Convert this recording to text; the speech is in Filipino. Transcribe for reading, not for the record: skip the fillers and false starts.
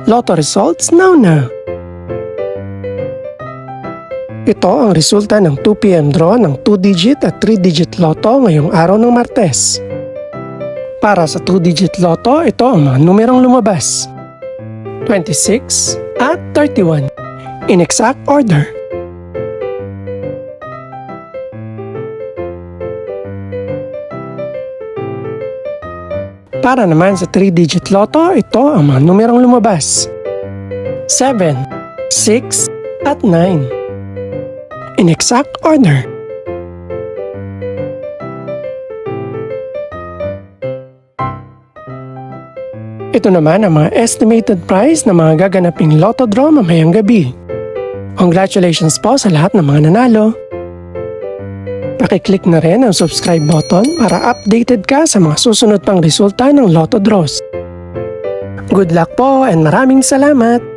Lotto results now. Ito ang resulta ng 2 PM draw ng 2-digit at 3-digit lotto ngayong araw ng Martes. Para sa 2-digit lotto, ito ang mga numerong lumabas: 26 at 31 in exact order. Para naman sa 3-digit lotto, ito ang mga numerong lumabas: 7, 6 at 9 in exact order. Ito naman ang mga estimated price ng mga gaganaping lotto draw mamayang gabi. Congratulations po sa lahat ng mga nanalo. Pakiclick na rin ang subscribe button para updated ka sa mga susunod pang resulta ng lotto draws. Good luck po and maraming salamat!